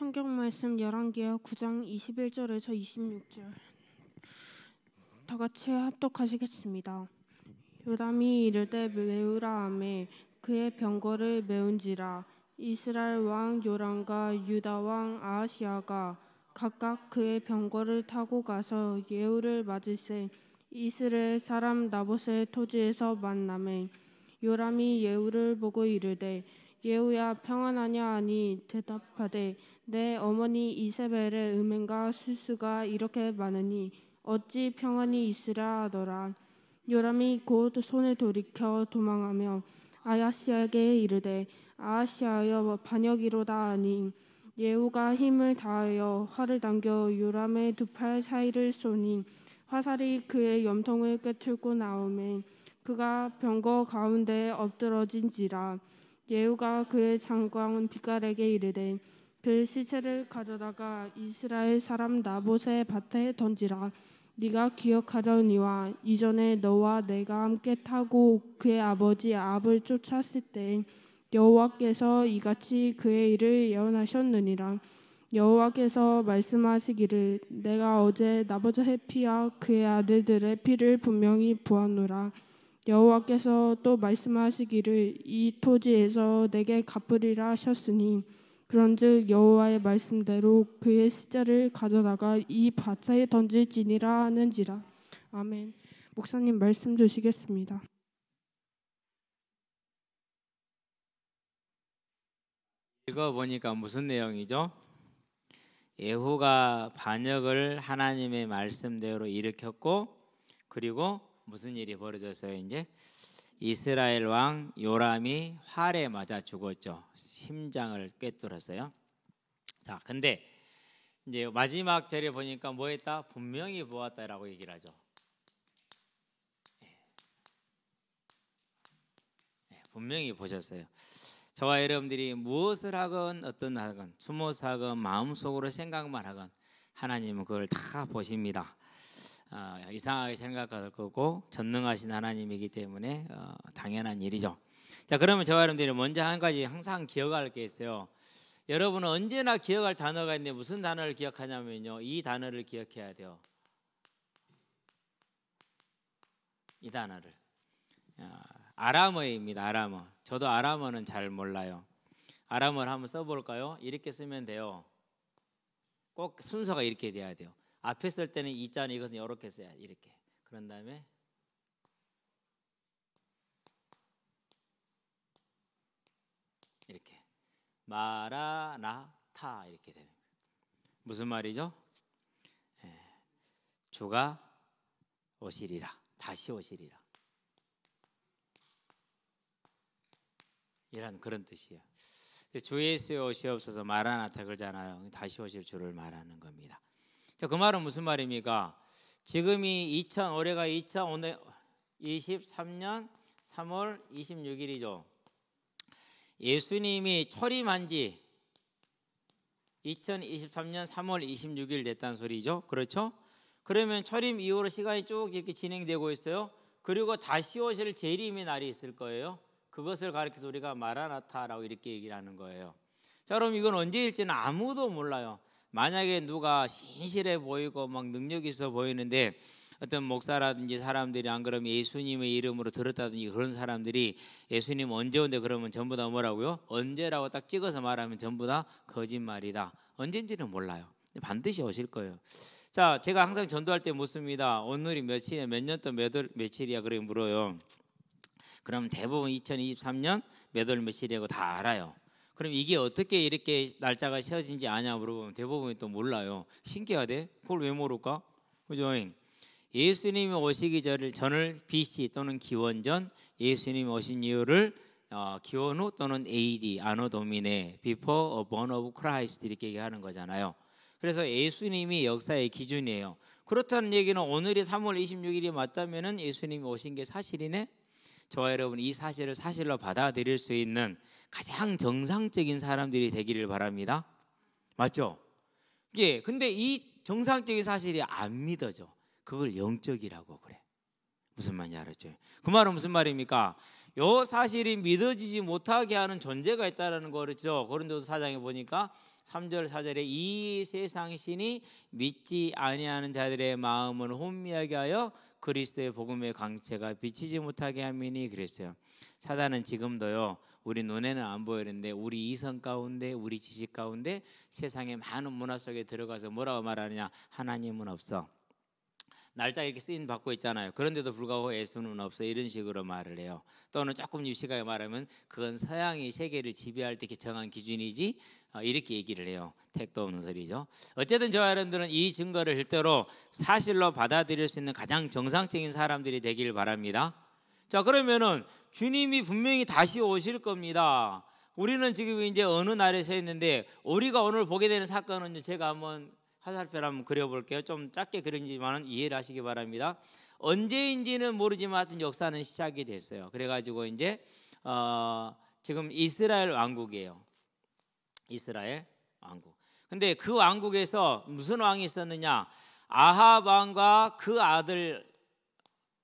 성경 말씀 열왕기하 9장 21절에서 26절 다 같이 합독하시겠습니다. 요람이 이르되 메우라 하매 그의 병거를 메운지라. 이스라엘 왕 요람과 유다 왕 아하시아가 각각 그의 병거를 타고 가서 예후를 맞으세 이스라엘 사람 나봇의 토지에서 만나매 요람이 예후를 보고 이르되 예후야 평안하냐 하니 대답하되 내 어머니 이세벨의 음행과 술수가 이렇게 많으니 어찌 평안히 있으랴 하더라. 요람이 곧 손을 돌이켜 도망하며 아하시아에게 이르되 아하시아여 반역이로다 하니 예후가 힘을 다하여 활을 당겨 요람의 두 팔 사이를 쏘니 화살이 그의 염통을 꿰뚫고 나오매 그가 병거 가운데 엎드러진지라. 예후가 그의 장관 빛깔에게 이르되 그 시체를 가져다가 이스라엘 사람 나봇의 밭에 던지라. 네가 기억하려니와 이전에 너와 내가 함께 타고 그의 아버지 아합을 쫓았을 때 여호와께서 이같이 그의 일을 예언하셨느니라. 여호와께서 말씀하시기를 내가 어제 나봇의 피와 그의 아들들의 피를 분명히 보았노라. 여호와께서 또 말씀하시기를 이 토지에서 내게 갚으리라 하셨으니 그런즉 여호와의 말씀대로 그의 시체를 가져다가 이 밭에 던질지니라 하는지라. 아멘. 목사님 말씀 주시겠습니다. 읽어보니까 무슨 내용이죠? 예후가 반역을 하나님의 말씀대로 일으켰고 그리고 무슨 일이 벌어졌어요? 이제 이스라엘 왕 요람이 활에 맞아 죽었죠. 심장을 꿰뚫었어요. 자, 근데 이제 마지막 절에 보니까 뭐 했다? 분명히 보았다라고 얘기를 하죠. 분명히 보셨어요. 저와 여러분들이 무엇을 하건 어떤 하건 추모서 하건 마음속으로 생각만 하건 하나님은 그걸 다 보십니다. 이상하게 생각할 거고 전능하신 하나님이기 때문에 당연한 일이죠. 자, 그러면 저와 여러분들이 먼저 한 가지 항상 기억할 게 있어요. 여러분은 언제나 기억할 단어가 있는데 무슨 단어를 기억하냐면요, 이 단어를 기억해야 돼요. 이 단어를 아람어입니다. 아람어. 저도 아람어는 잘 몰라요. 아람어를 한번 써볼까요? 이렇게 쓰면 돼요. 꼭 순서가 이렇게 돼야 돼요. 앞에 쓸 때는 이자는 이것은 이렇게 써야 이렇게. 그런 다음에 이렇게 마라나타 이렇게 되는 거예요. 무슨 말이죠? 주가 오시리라. 다시 오시리라. 이런 그런 뜻이에요. 주 예수의 오시옵소서 마라나타 그러잖아요. 다시 오실 주를 말하는 겁니다. 자, 그 말은 무슨 말입니까? 지금이 올해가 2023년 3월 26일이죠. 예수님이 초림한 지 2023년 3월 26일 됐다는 소리죠. 그렇죠? 그러면 초림 이후로 시간이 쭉 이렇게 진행되고 있어요. 그리고 다시 오실 재림의 날이 있을 거예요. 그것을 가리켜서 우리가 마라나타라고 이렇게 얘기를 하는 거예요. 자, 그럼 이건 언제일지는 아무도 몰라요. 만약에 누가 신실해 보이고 막 능력 있어 보이는데 어떤 목사라든지 사람들이 안 그러면 예수님의 이름으로 들었다든지 그런 사람들이 예수님 언제 온대 그러면 전부 다 뭐라고요? 언제라고 딱 찍어서 말하면 전부 다 거짓말이다. 언젠지는 몰라요. 반드시 오실 거예요. 자, 제가 항상 전도할 때 묻습니다. 오늘이 며칠이야? 몇 년 또 며칠이야? 그러면 물어요. 그럼 대부분 2023년 몇 월 며칠이라고 다 알아요. 그럼 이게 어떻게 이렇게 날짜가 세워진지 아냐 물어보면 대부분이 또 몰라요. 신기하대. 그걸 왜 모를까? 그죠? 예수님이 오시기 전을 BC 또는 기원전, 예수님이 오신 이유를 기원 후 또는 AD, 아노 도미네, Before or Born of Christ 이렇게 얘기하는 거잖아요. 그래서 예수님이 역사의 기준이에요. 그렇다는 얘기는 오늘이 3월 26일이 맞다면은 예수님이 오신 게 사실이네. 저와 여러분 이 사실을 사실로 받아들일 수 있는 가장 정상적인 사람들이 되기를 바랍니다. 맞죠? 예. 근데 이 정상적인 사실이 안 믿어져. 그걸 영적이라고 그래. 무슨 말인지 알았죠? 그 말은 무슨 말입니까? 요 사실이 믿어지지 못하게 하는 존재가 있다라는 거죠. 고린도서 4장에 보니까 3절 4절에 이 세상 신이 믿지 아니하는 자들의 마음을 혼미하게 하여 그리스도의 복음의 광채가 비치지 못하게 함이니 그랬어요. 사단은 지금도요, 우리 눈에는 안 보이는데 우리 이성 가운데, 우리 지식 가운데 세상의 많은 문화 속에 들어가서 뭐라고 말하느냐, 하나님은 없어. 날짜 이렇게 쓰임 받고 있잖아요. 그런데도 불구하고 예수는 없어, 이런 식으로 말을 해요. 또는 조금 유식하게 말하면 그건 서양이 세계를 지배할 때 정한 기준이지, 이렇게 얘기를 해요. 택도 없는 소리죠. 어쨌든 저와 여러분들은 이 증거를 절대로 사실로 받아들일 수 있는 가장 정상적인 사람들이 되길 바랍니다. 자, 그러면은 주님이 분명히 다시 오실 겁니다. 우리는 지금 이제 어느 날에 서 있는데, 우리가 오늘 보게 되는 사건은 제가 한번 화살표를 한번 그려볼게요. 좀 짧게 그리지만 이해를 하시기 바랍니다. 언제인지는 모르지만 하여튼 역사는 시작이 됐어요. 그래가지고 이제 지금 이스라엘 왕국이에요. 이스라엘 왕국. 근데 그 왕국에서 무슨 왕이 있었느냐? 아합 왕과 그 아들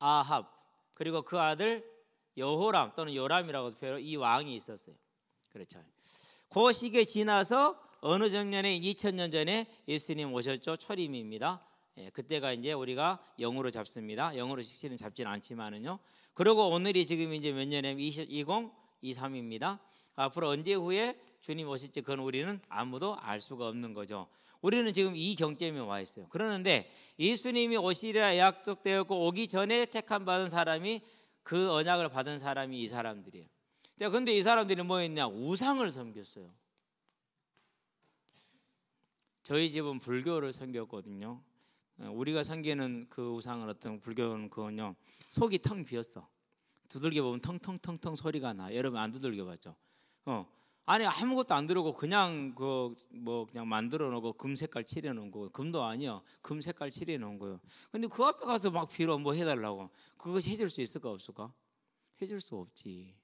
아합, 그리고 그 아들 여호람 또는 요람이라고 표현해요. 이 왕이 있었어요. 그렇죠. 그 시기에 지나서 어느 정년에 2000년 전에 예수님 오셨죠. 초림입니다. 예, 그때가 이제 우리가 영으로 잡습니다. 영으로 실제는 잡지는 않지만은요. 그리고 오늘이 지금 이제 몇 년에 2023입니다. 앞으로 언제 후에 주님 오실지 그건 우리는 아무도 알 수가 없는 거죠. 우리는 지금 이 경점에 와 있어요. 그러는데 예수님이 오시리라 약속되었고 오기 전에 택함 받은 사람이, 그 언약을 받은 사람이 이 사람들이에요. 자, 근데 이 사람들이 뭐 했냐? 우상을 섬겼어요. 저희 집은 불교를 섬겼거든요. 우리가 섬기는 그 우상은 어떤 불교는 그건요, 속이 텅 비었어. 두들겨 보면 텅텅텅텅 소리가 나. 여러분 안 두들겨 봤죠? 안에 아무것도 안 들어오고 그냥 그냥 만들어 놓고 금 색깔 칠해 놓은 거, 금도 아니야. 금 색깔 칠해 놓은 거예요. 근데 그 앞에 가서 막 빌어 뭐 해달라고. 그것이 해줄 수 있을까 없을까? 해줄 수 없지.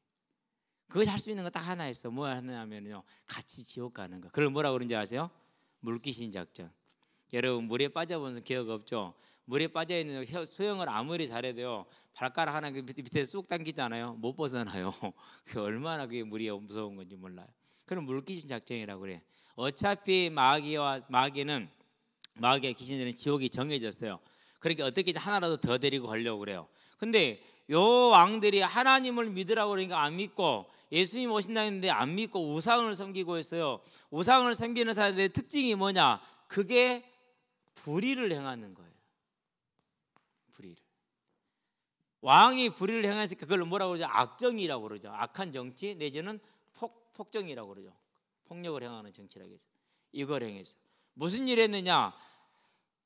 그것이 할 수 있는 거 딱 하나 있어. 뭐 하냐면요, 같이 지옥 가는 거. 그걸 뭐라고 그러는지 아세요? 물귀신 작전. 여러분 물에 빠져본 기억 없죠? 물에 빠져 있는 수영을 아무리 잘해도요, 발가락 하나 밑에 쑥 당기잖아요. 못 벗어나요. 그 얼마나 그게 물이 무서운 건지 몰라요. 그럼 물귀신 작전이라고 그래. 어차피 마귀의 귀신들은 지옥이 정해졌어요. 그러니까 어떻게든 하나라도 더 데리고 가려고 그래요. 근데 요 왕들이 하나님을 믿으라고 그러니까 안 믿고, 예수님 오신다 했는데 안 믿고 우상을 섬기고 있어요. 우상을 섬기는 사람들의 특징이 뭐냐? 그게 불의를 행하는 거예요. 불의를. 왕이 불의를 행하니까 그걸 뭐라고 그러죠? 악정이라고 그러죠. 악한 정치 내지는 폭정이라고 그러죠. 폭력을 행하는 정치라고 해서 이걸 행했어요. 무슨 일 했느냐?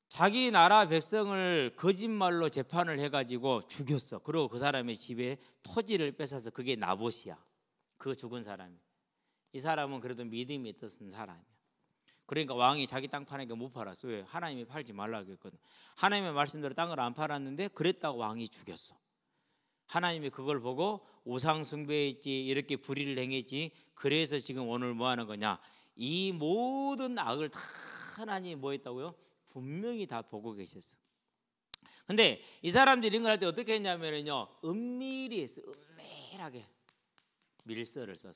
자기 나라 백성을 거짓말로 재판을 해가지고 죽였어. 그리고 그 사람의 집에 토지를 뺏어서, 그게 나봇이야. 그 죽은 사람이. 이 사람은 그래도 믿음이 있었던 사람이야. 그러니까 왕이 자기 땅 파니까 못 팔았어. 왜? 하나님이 팔지 말라고 했거든. 하나님의 말씀대로 땅을 안 팔았는데 그랬다고 왕이 죽였어. 하나님이 그걸 보고 우상 숭배했지, 이렇게 불의를 행했지. 그래서 지금 오늘 뭐 하는 거냐? 이 모든 악을 다 하나님이 뭐 했다고요? 분명히 다 보고 계셨어. 근데 이 사람들이 이런 걸 할 때 어떻게 했냐면요, 은밀히 했어. 은밀하게 밀서를 썼어.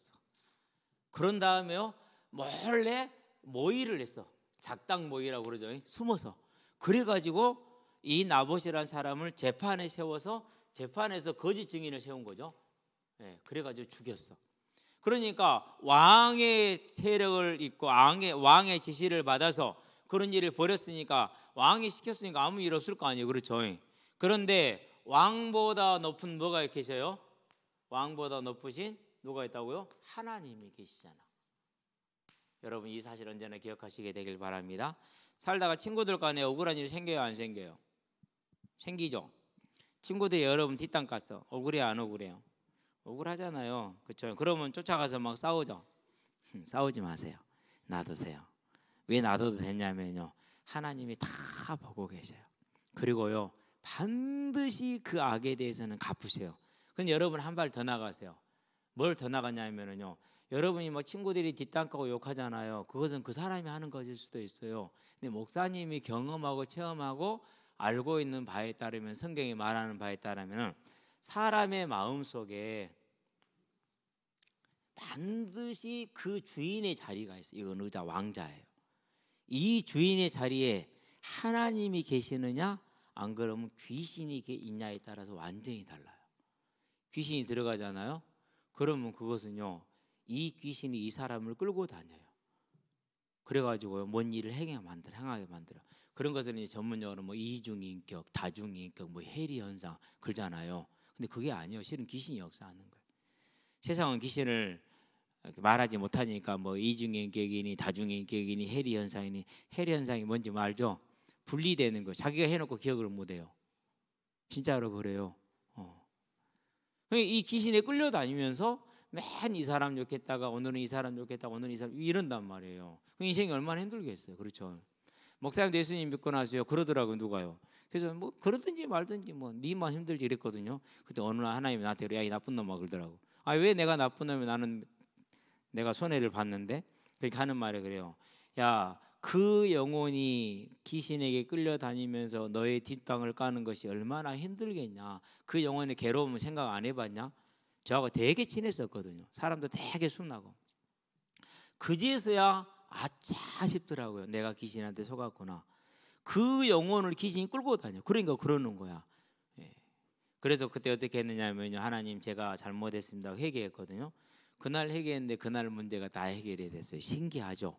그런 다음에요, 몰래 모의를 했어. 작당 모의라고 그러죠. 숨어서. 그래가지고 이 나봇이라는 사람을 재판에 세워서, 재판에서 거짓 증인을 세운 거죠. 네, 그래가지고 죽였어. 그러니까 왕의 세력을 입고 왕의 지시를 받아서 그런 일을 벌였으니까, 왕이 시켰으니까 아무 일 없을 거 아니에요. 그렇죠? 그런데 왕보다 높은 뭐가 계셔요? 왕보다 높으신 누가 있다고요? 하나님이 계시잖아. 여러분 이 사실 언제나 기억하시게 되길 바랍니다. 살다가 친구들 간에 억울한 일이 생겨요, 안 생겨요? 생기죠. 친구들이 여러분 뒷담 깠어. 억울해요, 안 억울해요? 억울하잖아요. 그렇죠? 그러면 쫓아가서 막 싸우죠. 싸우지 마세요. 놔두세요. 왜 놔둬도 되냐면요, 하나님이 다 보고 계셔요. 그리고요, 반드시 그 악에 대해서는 갚으세요. 근데 여러분 한 발 더 나가세요. 뭘 더 나가냐면요, 여러분이 뭐 친구들이 뒷담 까고 욕하잖아요. 그것은 그 사람이 하는 것일 수도 있어요. 근데 목사님이 경험하고 체험하고 알고 있는 바에 따르면, 성경이 말하는 바에 따르면 사람의 마음 속에 반드시 그 주인의 자리가 있어요. 이건 의자 왕자예요. 이 주인의 자리에 하나님이 계시느냐 안 그러면 귀신이 있냐에 따라서 완전히 달라요. 귀신이 들어가잖아요. 그러면 그것은요, 이 귀신이 이 사람을 끌고 다녀요. 그래가지고요, 뭔 일을 행하게 만들어. 그런 것을 이제 전문용어로 뭐 이중인격, 다중인격, 뭐 해리 현상 그러잖아요. 근데 그게 아니에요. 실은 귀신이 역사하는 거예요. 세상은 귀신을 말하지 못하니까 뭐 이중인격이니 다중인격이니 해리 현상이니, 해리 현상이 뭔지 알죠? 분리되는 거. 자기가 해놓고 기억을 못해요. 진짜로 그래요. 이 귀신에 끌려다니면서 맨 이 사람 좋겠다가 오늘은 이 사람 좋겠다가 오늘은 이 사람 이런단 말이에요. 그 인생이 얼마나 힘들겠어요. 그렇죠? 목사님도 예수님 믿고 나서요 그러더라고요. 누가요? 그래서 뭐 그러든지 말든지 뭐 니만 힘들지 이랬거든요. 그때 어느 날 하나님이 나한테 야 이 나쁜 놈아 그러더라고. 아 왜 내가 나쁜 놈이 나는 내가 손해를 봤는데? 그렇게 하는 말에 그래요. 야 그 영혼이 귀신에게 끌려다니면서 너의 뒷땅을 까는 것이 얼마나 힘들겠냐. 그 영혼의 괴로움을 생각 안 해봤냐? 저하고 되게 친했었거든요. 사람도 되게 순하고. 그제서야 아차 싶더라고요. 내가 귀신한테 속았구나. 그 영혼을 귀신이 끌고 다녀. 그러니까 그러는 거야. 그래서 그때 어떻게 했느냐면요, 하나님 제가 잘못했습니다 회개했거든요. 그날 회개했는데 그날 문제가 다 해결이 됐어요. 신기하죠?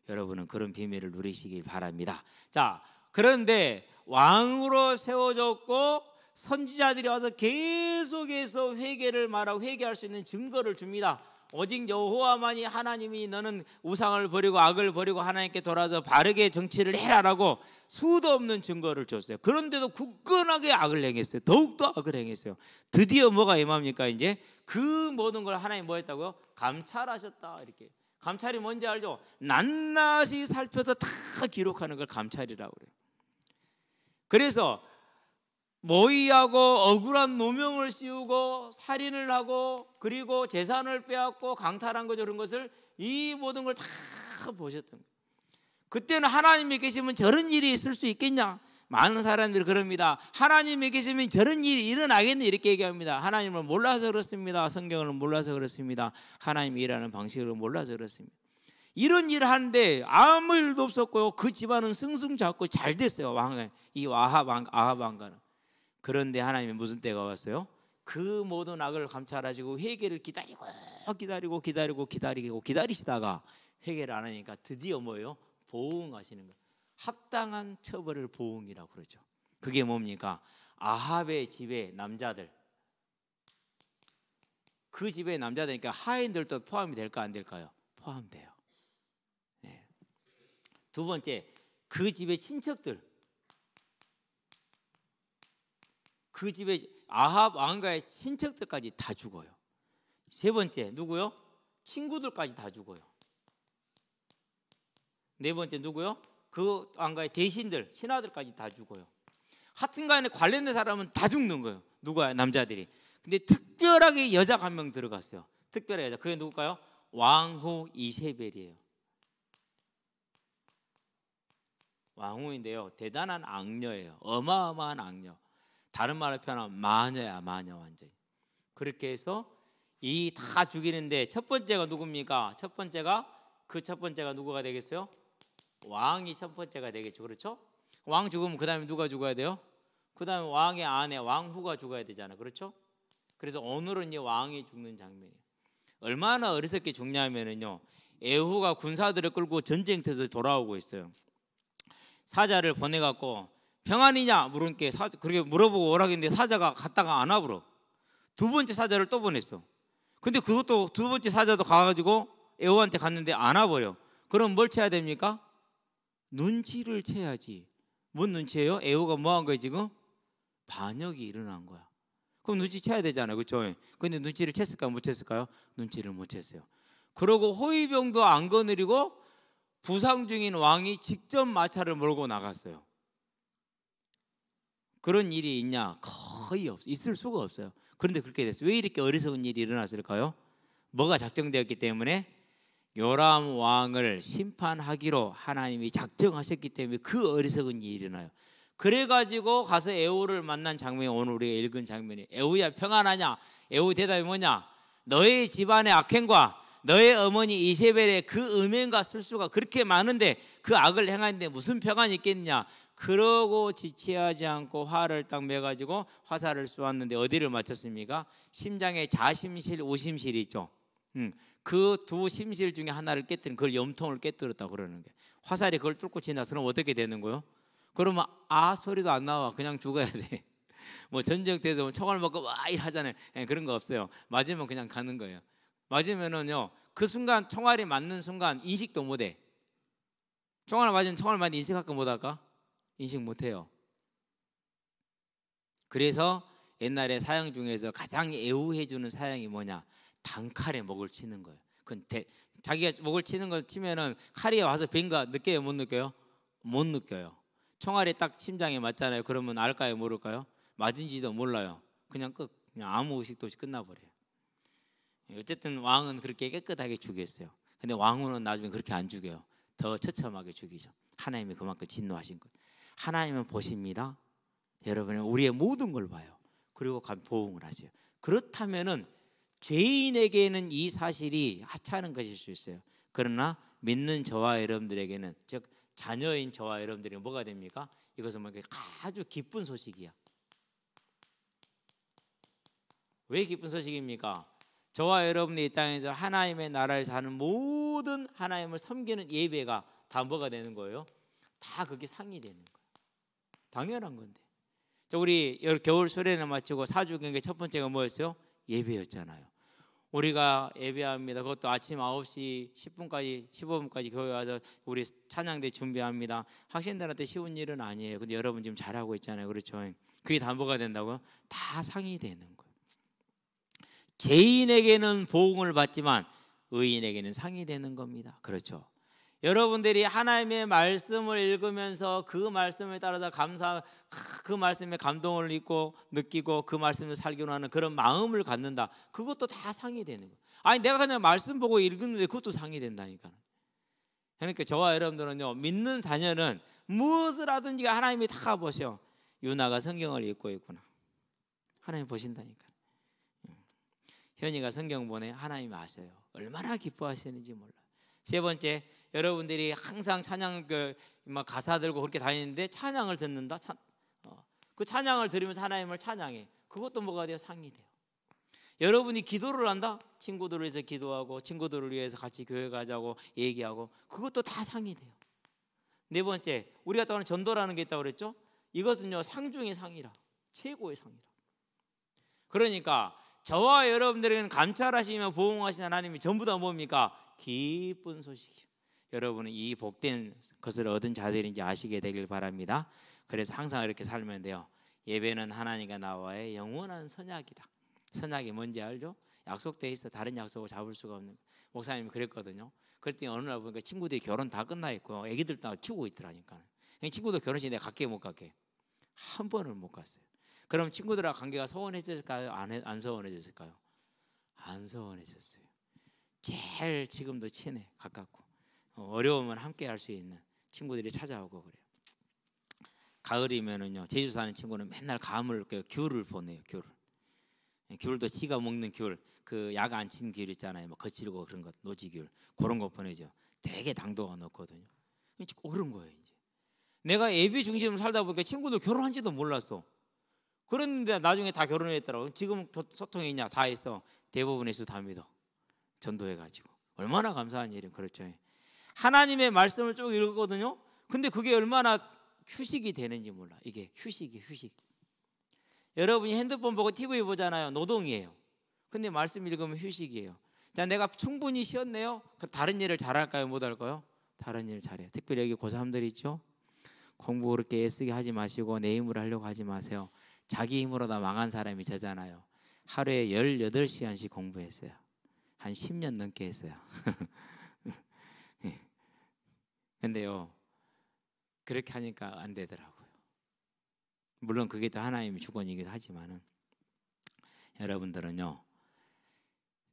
여러분은 그런 비밀을 누리시길 바랍니다. 자, 그런데 왕으로 세워졌고 선지자들이 와서 계속해서 회개를 말하고 회개할 수 있는 증거를 줍니다. 오직 여호와만이 하나님이 너는 우상을 버리고 악을 버리고 하나님께 돌아서 바르게 정치를 해라라고 수도 없는 증거를 줬어요. 그런데도 굳건하게 악을 행했어요. 더욱더 악을 행했어요. 드디어 뭐가 임합니까? 이제 그 모든 걸 하나님 뭐 했다고요? 감찰하셨다. 이렇게. 감찰이 뭔지 알죠? 낱낱이 살펴서 다 기록하는 걸 감찰이라고 그래요. 그래서 모의하고 억울한 누명을 씌우고 살인을 하고 그리고 재산을 빼앗고 강탈한 거 저런 것을 이 모든 걸 다 보셨던 거예요. 그때는 하나님이 계시면 저런 일이 있을 수 있겠냐? 많은 사람들이 그럽니다. 하나님이 계시면 저런 일이 일어나겠네 이렇게 얘기합니다. 하나님을 몰라서 그렇습니다. 성경을 몰라서 그렇습니다. 하나님이 일하는 방식을 몰라서 그렇습니다. 이런 일을 하는데 아무 일도 없었고요. 그 집안은 승승장구 잘 됐어요. 이 아합 왕가는. 그런데 하나님이 무슨 때가 왔어요? 그 모든 악을 감찰하시고 회개를 기다리시다가 회개를 안 하니까 드디어 뭐예요? 보응하시는 거예요. 합당한 처벌을 보응이라고 그러죠. 그게 뭡니까? 아합의 집의 남자들, 그 집의 남자들이니까 하인들도 포함이 될까 안 될까요? 포함돼요. 네. 두 번째, 그 집의 친척들, 그 집의 아합 왕가의 친척들까지 다 죽어요. 세 번째 누구요? 친구들까지 다 죽어요. 네 번째 누구요? 그 왕가의 대신들, 신하들까지 다 죽어요. 하여튼간에 관련된 사람은 다 죽는 거예요. 누가? 남자들이. 근데 특별하게 여자가 한 명 들어갔어요. 특별한 여자. 그게 누굴까요? 왕후 이세벨이에요. 왕후인데요, 대단한 악녀예요. 어마어마한 악녀. 다른 말로 표현하면 마녀야, 마녀 완전히. 그렇게 해서 이 다 죽이는데 첫 번째가 누굽니까? 첫 번째가 누구가 되겠어요? 왕이 첫 번째가 되겠죠. 그렇죠? 왕 죽으면 그 다음에 누가 죽어야 돼요? 그 다음에 왕의 아내 왕후가 죽어야 되잖아요. 그렇죠? 그래서 오늘은 이 왕이 죽는 장면이에요. 얼마나 어리석게 죽냐면요, 에후가 군사들을 끌고 전쟁터에서 돌아오고 있어요. 사자를 보내갖고 평안이냐 물은께 그렇게 물어보고 오라겠는데 사자가 갔다가 안 와버려. 두 번째 사자를 또 보냈어. 근데 그것도 두 번째 사자도 가가지고 에후한테 갔는데 안 와버려. 그럼 뭘 채야 됩니까? 눈치를 채야지. 뭔 눈치예요? 에후가 뭐 한 거예요 지금? 반역이 일어난 거야. 그럼 눈치 채야 되잖아요. 그렇죠? 근데 눈치를 챘을까요? 못 챘을까요? 눈치를 못 챘어요. 그러고 호위병도 안 거느리고 부상 중인 왕이 직접 마차를 몰고 나갔어요. 그런 일이 있냐? 거의 있을 수가 없어요. 그런데 그렇게 됐어요. 왜 이렇게 어리석은 일이 일어났을까요? 뭐가 작정되었기 때문에 요람 왕을 심판하기로 하나님이 작정하셨기 때문에 그 어리석은 일이 일어나요. 그래가지고 가서 에후를 만난 장면이 오늘 우리가 읽은 장면이, 에후야 평안하냐? 에후 대답이 뭐냐? 너의 집안의 악행과 너의 어머니 이세벨의 그 음행과 술수가 그렇게 많은데 그 악을 행하는데 무슨 평안이 있겠냐. 그러고 지체하지 않고 화를 딱 매가지고 화살을 쏘았는데 어디를 맞췄습니까? 심장에 자심실, 오심실이 있죠. 그 두 심실 중에 하나를 깨뜨린, 그걸 염통을 깨뜨렸다 그러는 게. 화살이 그걸 뚫고 지나서 그럼 어떻게 되는 거예요? 그러면 아 소리도 안 나와. 그냥 죽어야 돼. 뭐 전쟁터에서 총알 먹고 와 이러잖아요. 그런 거 없어요. 맞으면 그냥 가는 거예요. 맞으면은요 그 순간 총알이 맞는 순간 인식도 못해. 총알 맞으면 총알 맞는 인식할까 못할까? 인식 못해요. 그래서 옛날에 사형 중에서 가장 애우해주는 사형이 뭐냐? 단칼에 목을 치는 거예요. 자기가 목을 치는 거 치면은 칼이 와서 벤가 느껴요? 못 느껴요? 못 느껴요. 총알이 딱 심장에 맞잖아요. 그러면 알까요? 모를까요? 맞은지도 몰라요. 그냥 그냥 아무 의식도 없이 끝나버려요. 어쨌든 왕은 그렇게 깨끗하게 죽였어요. 근데 왕후는 나중에 그렇게 안 죽여요. 더 처참하게 죽이죠. 하나님이 그만큼 진노하신 것. 하나님은 보십니다. 여러분은 우리의 모든 걸 봐요. 그리고 보응을 하세요. 그렇다면은 죄인에게는 이 사실이 하찮은 것일 수 있어요. 그러나 믿는 저와 여러분들에게는, 즉 자녀인 저와 여러분들에게 뭐가 됩니까? 이것은 아주 기쁜 소식이야. 왜 기쁜 소식입니까? 저와 여러분이 이 땅에서 하나님의 나라를 사는 모든 하나님을 섬기는 예배가 다 뭐가 되는 거예요? 다 그게 상이 되는 거예요. 당연한 건데. 우리 겨울 수련회 마치고 사주 경계 첫 번째가 뭐였어요? 예배였잖아요. 우리가 예배합니다. 그것도 아침 9시 10분까지 15분까지 교회 와서 우리 찬양대 준비합니다. 학생들한테 쉬운 일은 아니에요. 근데 여러분 지금 잘하고 있잖아요. 그렇죠? 그게 다 뭐가 된다고요? 다 상이 되는 거예요. 죄인에게는 보응을 받지만 의인에게는 상이 되는 겁니다. 그렇죠? 여러분들이 하나님의 말씀을 읽으면서 그 말씀에 따라서 그 말씀에 감동을 느끼고 그 말씀을 살기로 하는 그런 마음을 갖는다. 그것도 다 상이 되는 거예요. 아니 내가 그냥 말씀 보고 읽는데 그것도 상이 된다니까. 그러니까 저와 여러분들은요, 믿는 자녀는 무엇을 하든지 하나님이 다 보셔. 유나가 성경을 읽고 있구나. 하나님 보신다니까. 현이가 성경 보내. 하나님이 아셔요. 얼마나 기뻐하시는지 몰라. 세 번째, 여러분들이 항상 찬양 가사 들고 그렇게 다니는데 찬양을 듣는다. 그 찬양을 들으면서 하나님을 찬양해. 그것도 뭐가 돼요? 상이 돼요. 여러분이 기도를 한다. 친구들을 위해서 기도하고 친구들을 위해서 같이 교회 가자고 얘기하고 그것도 다 상이 돼요. 네 번째, 우리가 또 하는 전도라는 게 있다고 그랬죠. 이것은요 상 중의 상이라, 최고의 상이라. 그러니까 저와 여러분들에게는 감찰하시며 보호하시는 하나님이 전부 다 뭡니까? 기쁜 소식이에요. 여러분은 이 복된 것을 얻은 자들인지 아시게 되길 바랍니다. 그래서 항상 이렇게 살면 돼요. 예배는 하나님과 나와의 영원한 선약이다. 선약이 뭔지 알죠? 약속돼 있어. 다른 약속을 잡을 수가 없는. 목사님이 그랬거든요. 그랬더니 어느 날 보니까 친구들이 결혼 다 끝나 있고 애기들 다 키우고 있더라니까. 친구들 결혼식 내가 갈게 못 갈게? 한 번을 못 갔어요. 그럼 친구들하고 관계가 서운해졌을까요? 안 서운해졌을까요? 안 서운해졌어요. 제일 지금도 친해, 가깝고 어려우면 함께 할 수 있는 친구들이 찾아오고 그래요. 가을이면은요, 제주 사는 친구는 맨날 귤을 보내요. 귤도 지가 먹는 귤, 그 약 안 친 귤 있잖아요. 뭐 거칠고 그런 것, 노지귤 그런 거 보내죠. 되게 당도가 높거든요. 그런 거예요. 이제 내가 예비 중심으로 살다 보니까 친구들 결혼한지도 몰랐어. 그런데 나중에 다 결혼했더라고. 지금 소통이 있냐? 다 있어. 대부분의 수 다 믿어. 전도해가지고. 얼마나 감사한 일이에요. 그렇죠. 하나님의 말씀을 쭉 읽었거든요. 근데 그게 얼마나 휴식이 되는지 몰라. 이게 휴식. 여러분이 핸드폰 보고 TV 보잖아요. 노동이에요. 근데 말씀 읽으면 휴식이에요. 자, 내가 충분히 쉬었네요. 다른 일을 잘할까요? 못할까요? 다른 일을 잘해요. 특별히 여기 고3들 있죠? 공부 그렇게 애쓰게 하지 마시고 내 힘으로 하려고 하지 마세요. 자기 힘으로 다 망한 사람이 저잖아요. 하루에 18시간씩 공부했어요. 한 10년 넘게 했어요. 근데요, 그렇게 하니까 안 되더라고요. 물론 그게 또 하나님의 주권이기도 하지만은, 여러분들은요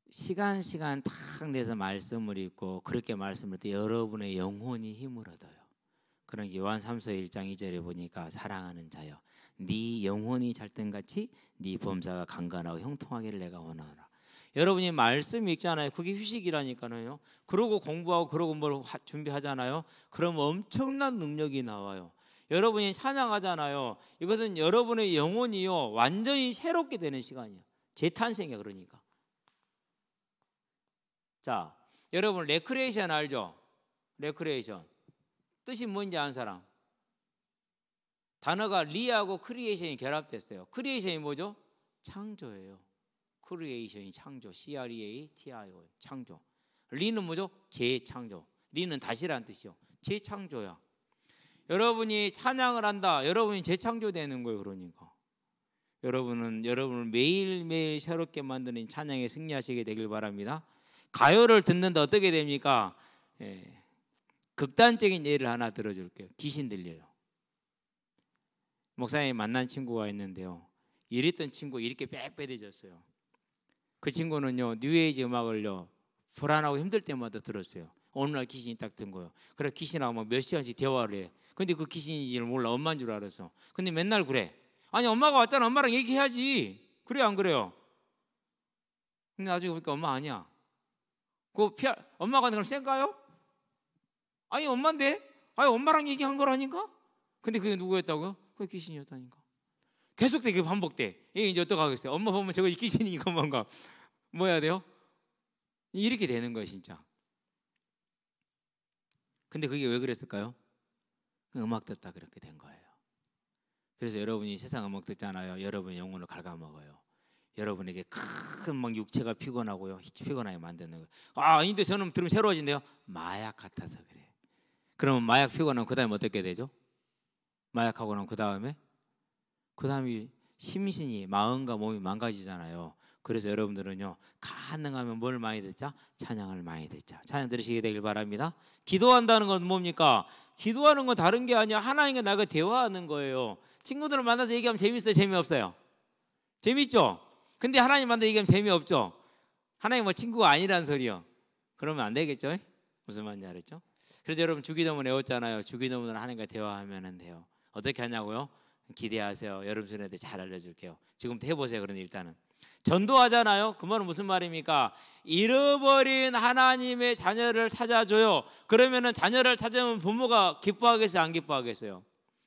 시간 탁 내서 말씀을 읽고 그렇게 말씀을 때 여러분의 영혼이 힘을 얻어요. 그런 요한 3서 1장 2절에 보니까 사랑하는 자여 네 영혼이 잘된같이 네 범사가 강건하고 형통하기를 내가 원하노라. 여러분이 말씀 읽잖아요. 그게 휴식이라니까요. 그러고 공부하고 그러고 뭘 준비하잖아요. 그럼 엄청난 능력이 나와요. 여러분이 찬양하잖아요. 이것은 여러분의 영혼이요 완전히 새롭게 되는 시간이에요. 재탄생이야. 그러니까. 자, 여러분 레크레이션 알죠? 레크레이션 뜻이 뭔지 아는 사람? 단어가 리하고 크리에이션이 결합됐어요. 크리에이션이 뭐죠? 창조예요. 크리에이션이 창조, CREATIO 창조. 리는 뭐죠? 재창조. 리는 다시라는 뜻이요. 재창조야. 여러분이 찬양을 한다. 여러분이 재창조되는 거예요. 그러니까 여러분은 여러분을 매일매일 새롭게 만드는 찬양에 승리하시게 되길 바랍니다. 가요를 듣는데 어떻게 됩니까? 극단적인 예를 하나 들어줄게요. 귀신 들려요. 목사님이 만난 친구가 있는데요. 이랬던 친구 이렇게 빽빽해졌어요. 그 친구는요 뉴에이지 음악을요 불안하고 힘들 때마다 들었어요. 어느 날 귀신이 딱 든 거예요. 그래 귀신하고 막 몇 시간씩 대화를 해. 근데 그 귀신인지를 몰라. 엄마인 줄 알았어. 근데 맨날 그래. 아니 엄마가 왔잖아. 엄마랑 얘기해야지. 그래요 안 그래요? 근데 나중에 보니까 엄마 아니야. 엄마가 그럼 센가요? 아니 엄마인데? 아니 엄마랑 얘기한 거라니까? 근데 그게 누구였다고요? 그게 귀신이었다니까. 계속 되게 반복돼. 이게 이제 어떡하겠어요? 엄마 보면 저거 귀신이 이것만가 뭐 해야 돼요? 이렇게 되는 거예요 진짜. 근데 그게 왜 그랬을까요? 음악 듣다 그렇게 된 거예요. 그래서 여러분이 세상 음악 듣잖아요. 여러분의 영혼을 갉아먹어요. 여러분에게 큰 막 육체가 피곤하고요, 피곤하게 만드는 거예요. 아닌데 저는 들으면 새로워진대요. 마약 같아서 그래. 그러면 마약 피고 나면 그 다음에 어떻게 되죠? 마약하고 나면 그 다음에 심신이 마음과 몸이 망가지잖아요. 그래서 여러분들은요 가능하면 뭘 많이 듣자? 찬양을 많이 듣자. 찬양 들으시게 되길 바랍니다. 기도한다는 건 뭡니까? 기도하는 건 다른 게 아니야. 하나님과 나가 대화하는 거예요. 친구들을 만나서 얘기하면 재밌어요? 재미없어요? 재밌죠? 근데 하나님 만나서 얘기하면 재미없죠? 하나님 뭐 친구가 아니란 소리요. 그러면 안 되겠죠? 무슨 말인지 알았죠? 그래서 여러분 주기도문 외웠잖아요. 주기도문을 하나님과 대화하면 돼요. 어떻게 하냐고요? 기대하세요. 여러분 손에 잘 알려줄게요. 지금부터 해보세요. 그런데 일단은 전도하잖아요. 그 말은 무슨 말입니까? 잃어버린 하나님의 자녀를 찾아줘요. 그러면은 자녀를 찾으면 부모가 기뻐하겠어요? 안 기뻐하겠어요?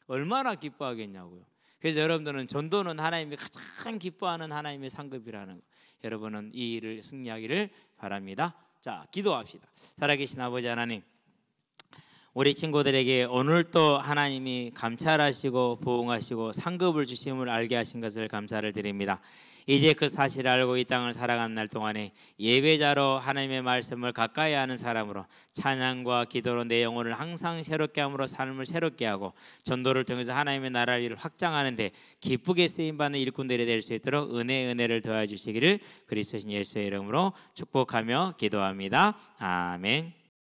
얼마나 기뻐하겠냐고요. 그래서 여러분들은 전도는 하나님이 가장 기뻐하는 하나님의 상급이라는 거. 여러분은 이 일을 승리하기를 바랍니다. 자, 기도합시다. 살아계신 아버지 하나님, 우리 친구들에게 오늘 또 하나님이 감찰하시고 보응하시고 상급을 주심을 알게 하신 것을 감사를 드립니다. 이제 그 사실을 알고 이 땅을 살아가는 날 동안에 예배자로 하나님의 말씀을 가까이 하는 사람으로 찬양과 기도로 내 영혼을 항상 새롭게 함으로 삶을 새롭게 하고 전도를 통해서 하나님의 나라를 확장하는 데 기쁘게 쓰임받는 일꾼들이 될 수 있도록 은혜를 더해 주시기를 그리스도 예수의 이름으로 축복하며 기도합니다. 아멘.